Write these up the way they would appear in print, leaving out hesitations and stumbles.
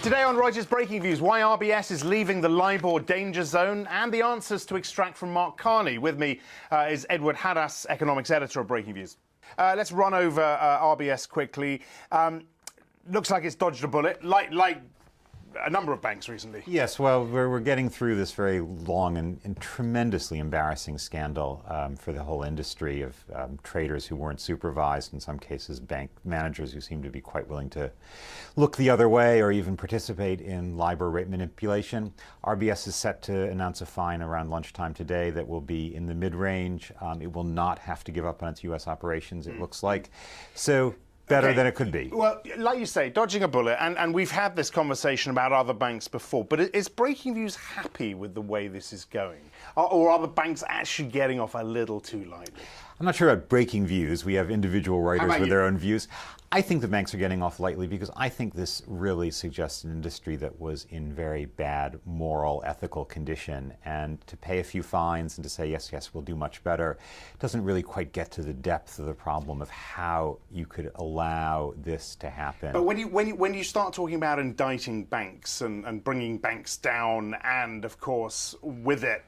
Today on Reuters Breaking Views, why RBS is leaving the Libor danger zone and the answers to extract from Mark Carney. With me is Edward Hadas, economics editor of Breaking Views. Let's run over RBS quickly. Looks like it's dodged a bullet, like a number of banks recently. Yes, well, we're getting through this very long and tremendously embarrassing scandal for the whole industry of traders who weren't supervised, in some cases bank managers who seem to be quite willing to look the other way or even participate in Libor rate manipulation. RBS is set to announce a fine around lunchtime today that will be in the mid-range. It will not have to give up on its U.S. operations, it looks like. So better than it could be. Well, like you say, dodging a bullet, and we've had this conversation about other banks before, but is Breaking Views happy with the way this is going? Or are the banks actually getting off a little too lightly? I'm not sure about Breaking Views. We have individual writers with their own views. I think the banks are getting off lightly because I think this really suggests an industry that was in very bad moral, ethical condition. And to pay a few fines and to say, yes, we'll do much better, doesn't really quite get to the depth of the problem of how you could allow this to happen. But when you start talking about indicting banks and bringing banks down, and of course with it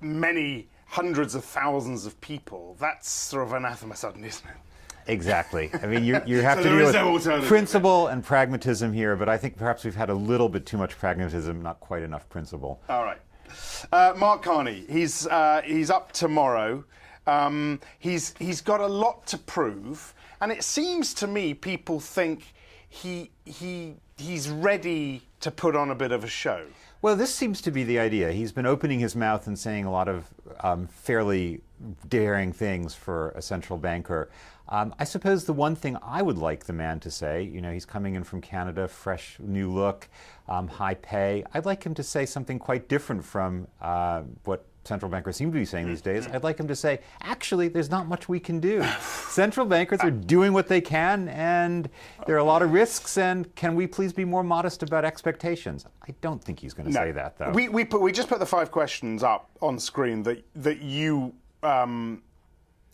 many hundreds of thousands of people, that's sort of anathema sudden, isn't it? Exactly. I mean, you have to deal with principle and pragmatism here, but I think perhaps we've had a little bit too much pragmatism, not quite enough principle. All right. Mark Carney, he's up tomorrow. He's got a lot to prove, and it seems to me people think he's ready to put on a bit of a show. Well, this seems to be the idea. He's been opening his mouth and saying a lot of fairly daring things for a central banker. I suppose the one thing I would like the man to say, you know, he's coming in from Canada, fresh new look, high pay. I'd like him to say something quite different from what central bankers seem to be saying these days. I'd like him to say, actually, there's not much we can do. Central bankers are doing what they can, and there are a lot of risks, and can we please be more modest about expectations? I don't think he's going to say that, though. We just put the 5 questions up on screen that you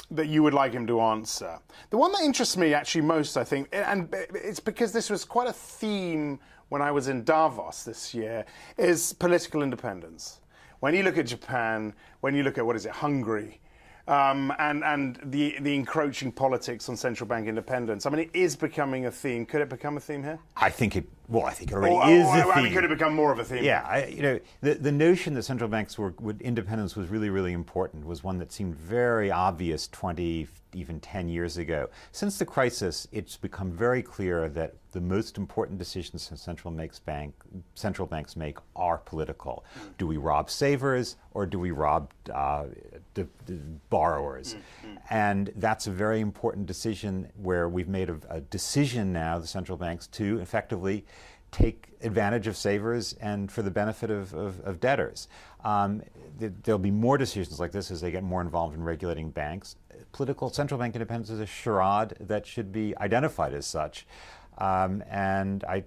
would like him to answer. The one that interests me actually most, I think, and it's because this was quite a theme when I was in Davos this year, is political independence. When you look at Japan, when you look at, Hungary, and the encroaching politics on central bank independence, I mean, it is becoming a theme. Could it become a theme here? I think it already is a theme. I mean, could it become more of a theme? Yeah, the notion that central banks independence was really, really important was one that seemed very obvious 20, even 10 years ago. Since the crisis, it's become very clear that the most important decisions central banks make are political. Do we rob savers or do we rob the borrowers? And that's a very important decision where we've made a decision now, the central banks, to effectively take advantage of savers and for the benefit of debtors. There'll be more decisions like this as they get more involved in regulating banks. Political central bank independence is a charade that should be identified as such. And I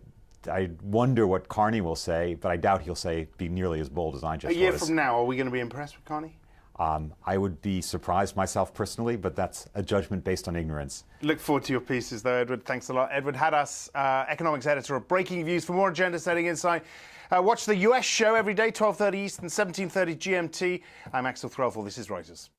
wonder what Carney will say, but I doubt he'll be nearly as bold as I just was. A year from now, are we going to be impressed with Carney? I would be surprised myself personally, but that's a judgment based on ignorance. Look forward to your pieces, though, Edward. Thanks a lot. Edward Hadas, economics editor of Breaking Views. For more agenda-setting insight, watch the US show every day, 12:30 Eastern, 17:30 GMT. I'm Axel Threlfall. This is Reuters.